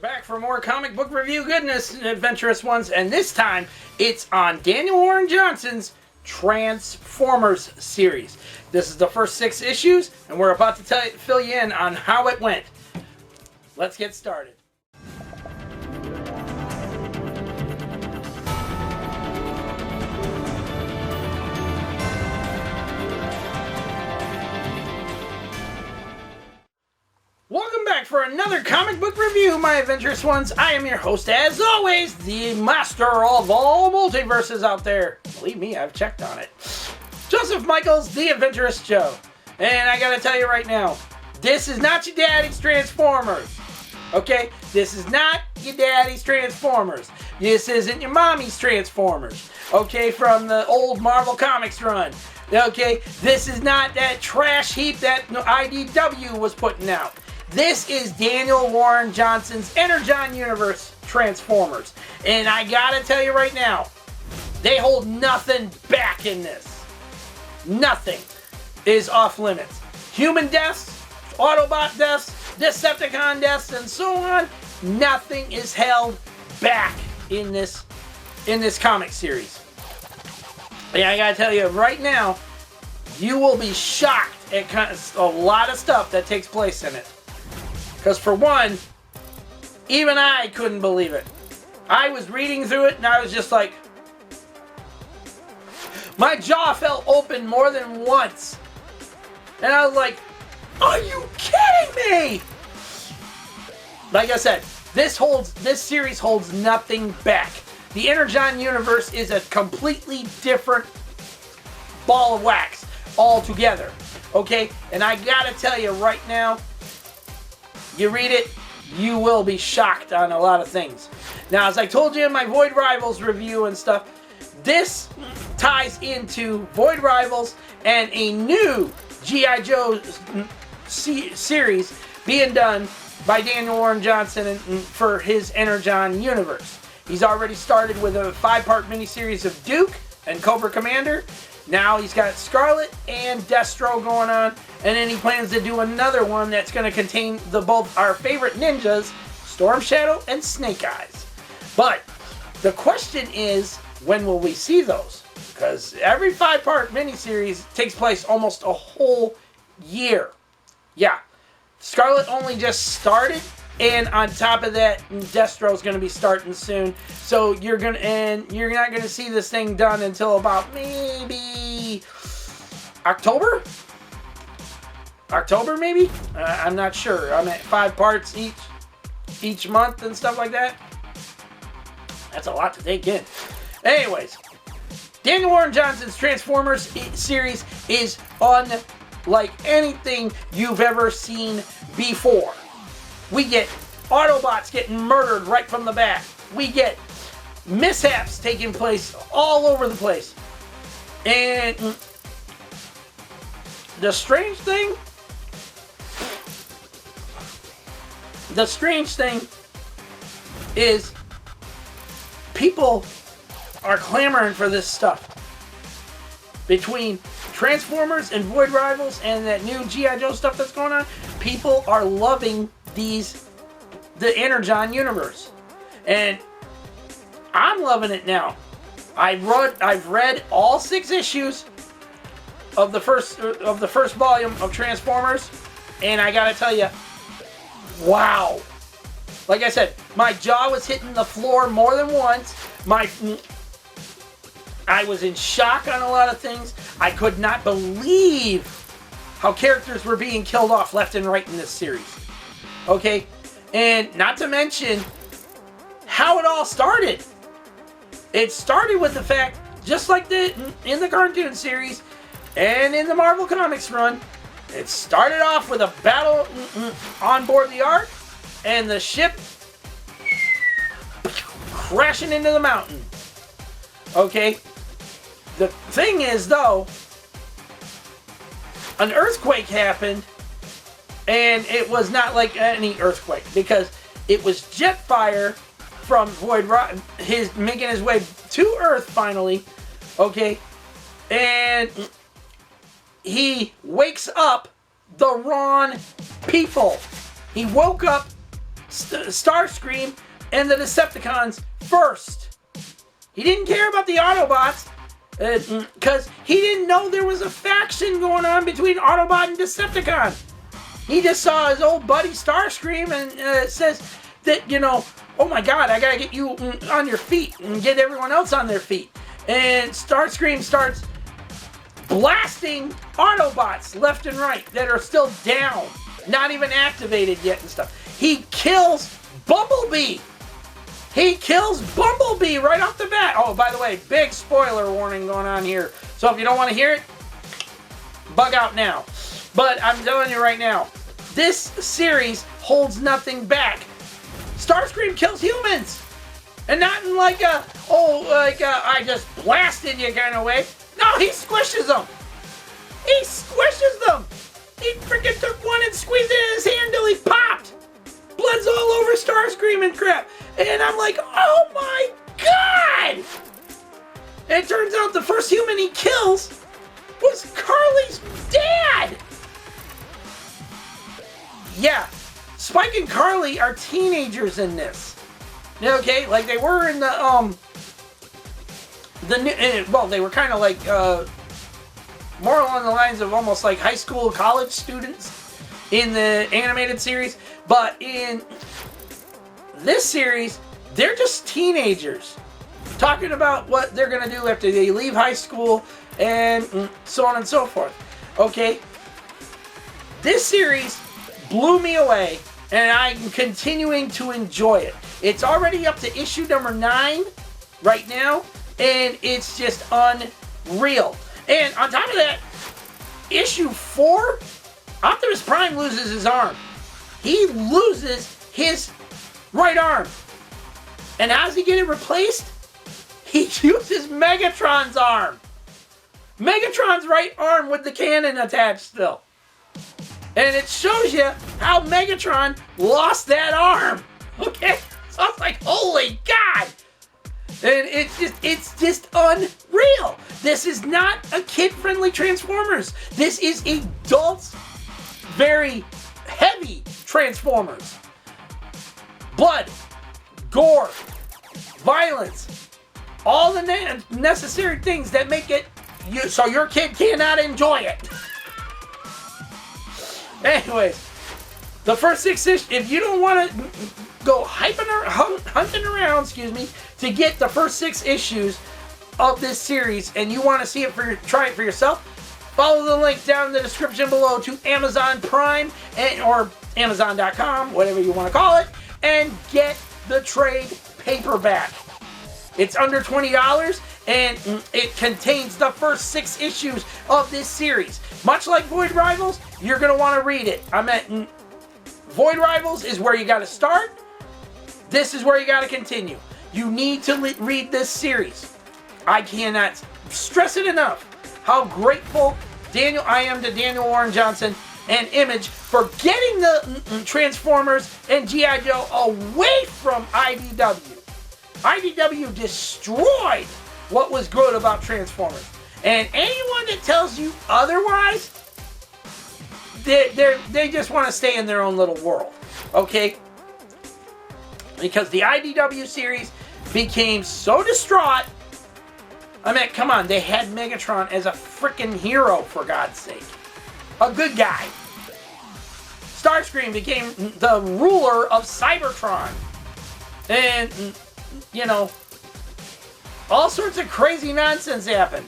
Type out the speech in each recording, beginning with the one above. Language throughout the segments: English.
Back for more comic book review goodness and adventurous ones, and this time it's on Daniel Warren Johnson's Transformers series. This is the first 6 issues, and we're about to fill you in on how it went. Let's get started. Welcome back for another comic book review, my adventurous ones. I am your host, as always, the master of all multiverses out there. Believe me, I've checked on it. Joseph Michaels, the Adventurous Joe. And I gotta tell you right now, this is not your daddy's Transformers. Okay? This is not your daddy's Transformers. This isn't your mommy's Transformers. Okay? From the old Marvel Comics run. Okay? This is not that trash heap that IDW was putting out. This is Daniel Warren Johnson's Energon Universe Transformers. And I gotta tell you right now, they hold nothing back in this. Nothing is off limits. Human deaths, Autobot deaths, Decepticon deaths, and so on. Nothing is held back in this comic series. And I gotta tell you right now, you will be shocked at a lot of stuff that takes place in it. Because for one, even I couldn't believe it. I was reading through it and I was just like, my jaw fell open more than once. And I was like, are you kidding me? Like I said, this series holds nothing back. The Energon universe is a completely different ball of wax altogether. Okay? And I gotta tell you right now, you read it, you will be shocked on a lot of things. Now, as I told you in my Void Rivals review and stuff, this ties into Void Rivals and a new G.I. Joe series being done by Daniel Warren Johnson for his Energon universe. He's already started with a 5-part miniseries of Duke and Cobra Commander. Now he's got Scarlet and Destro going on, and then he plans to do another one that's going to contain both our favorite ninjas, Storm Shadow and Snake Eyes. But the question is, when will we see those? Because every 5-part miniseries takes place almost a whole year. Yeah, Scarlet only just started, and on top of that, Destro's going to be starting soon. So you're not going to see this thing done until about maybe October? October maybe? I'm not sure. I'm at 5 parts each month and stuff like that. That's a lot to take in. Anyways, Daniel Warren Johnson's Transformers series is unlike anything you've ever seen before. We get Autobots getting murdered right from the back. We get mishaps taking place all over the place. And the strange thing is people are clamoring for this stuff. Between Transformers and Void Rivals and that new G.I. Joe stuff that's going on, people are loving the Energon universe, and I'm loving it now. I've read all 6 issues of the first volume of Transformers, and I gotta tell you, wow! Like I said, my jaw was hitting the floor more than once. I was in shock on a lot of things. I could not believe how characters were being killed off left and right in this series. Okay, and not to mention how it all started. It started with the fact, just like in the cartoon series and in the Marvel Comics run, it started off with a battle on board the Ark and the ship crashing into the mountain. Okay, the thing is though, an earthquake happened. And it was not like any earthquake, because it was jet fire from making his way to Earth finally, okay? And he wakes up the wrong people. He woke up Starscream and the Decepticons first. He didn't care about the Autobots because he didn't know there was a faction going on between Autobot and Decepticon. He just saw his old buddy Starscream and says that, you know, oh my God, I gotta get you on your feet and get everyone else on their feet. And Starscream starts blasting Autobots left and right that are still down, not even activated yet and stuff. He kills Bumblebee. He kills Bumblebee right off the bat. Oh, by the way, big spoiler warning going on here. So if you don't want to hear it, bug out now. But I'm telling you right now, this series holds nothing back. Starscream kills humans. And not in like a, I just blasted you kind of way. No, he squishes them. He squishes them. He freaking took one and squeezed it in his hand till he popped. Blood's all over Starscream and crap. And I'm like, oh my God! And it turns out the first human he kills was Carly's dad. Yeah, Spike and Carly are teenagers in this. Okay, like they were in the well, they were kind of like more along the lines of almost like high school, college students in the animated series. But in this series, they're just teenagers talking about what they're gonna do after they leave high school and so on and so forth. Okay, this series blew me away, and I'm continuing to enjoy it. It's already up to issue number 9 right now, and it's just unreal. And on top of that, issue 4, Optimus Prime loses his arm. He loses his right arm. And how does he get it replaced? He uses Megatron's arm. Megatron's right arm with the cannon attached still. And it shows you how Megatron lost that arm. Okay? So I was like, holy God! And it's just unreal. This is not a kid-friendly Transformers. This is adults, very heavy Transformers. Blood, gore, violence, all the necessary things that make it so your kid cannot enjoy it. Anyways, the first 6 issues, if you don't want to go hunting around, to get the first 6 issues of this series, and you want to see it try it for yourself, follow the link down in the description below to Amazon Prime or Amazon.com, whatever you want to call it, and get the trade paperback. It's under $20, and it contains the first 6 issues of this series. Much like Void Rivals, you're going to want to read it. Void Rivals is where you got to start. This is where you got to continue. You need to read this series. I cannot stress it enough how grateful I am to Daniel Warren Johnson and Image for getting the Transformers and G.I. Joe away from IDW. IDW destroyed what was good about Transformers. And anyone that tells you otherwise, they just want to stay in their own little world. Okay? Because the IDW series became so distraught. I mean, come on, they had Megatron as a freaking hero, for God's sake. A good guy. Starscream became the ruler of Cybertron. And, you know, all sorts of crazy nonsense happened.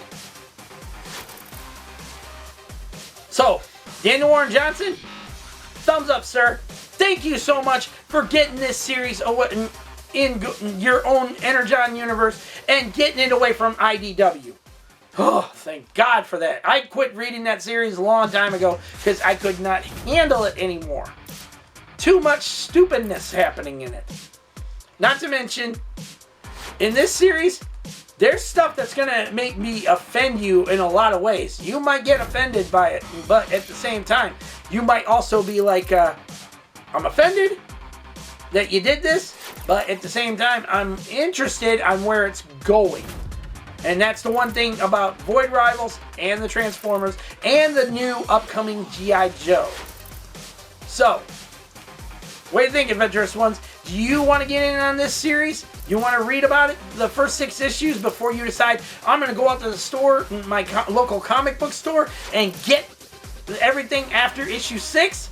So, Daniel Warren Johnson, thumbs up, sir. Thank you so much for getting this series in your own Energon universe and getting it away from IDW. Oh, thank God for that. I quit reading that series a long time ago because I could not handle it anymore. Too much stupidness happening in it. Not to mention, in this series, there's stuff that's going to make me offend you in a lot of ways. You might get offended by it, but at the same time, you might also be like, I'm offended that you did this, but at the same time, I'm interested on where it's going. And that's the one thing about Void Rivals and the Transformers and the new upcoming G.I. Joe. So, What do you think, Adventurous Ones? Do you want to get in on this series? You want to read about it, the first 6 issues, before you decide, I'm going to go out to the store, my local comic book store, and get everything after issue 6?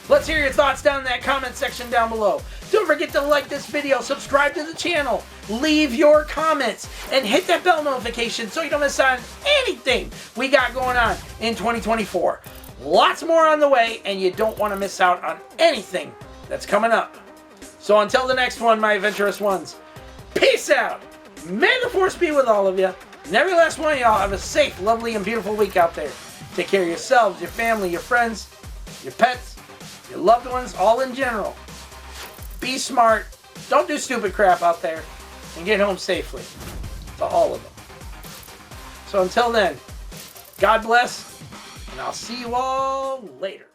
Let's hear your thoughts down in that comment section down below. Don't forget to like this video, subscribe to the channel, leave your comments, and hit that bell notification so you don't miss out on anything we got going on in 2024. Lots more on the way, and you don't want to miss out on anything that's coming up. So until the next one, my Adventurous Ones, peace out. May the Force be with all of you. And every last one of y'all have a safe, lovely, and beautiful week out there. Take care of yourselves, your family, your friends, your pets, your loved ones, all in general. Be smart. Don't do stupid crap out there. And get home safely. To all of them. So until then, God bless. And I'll see you all later.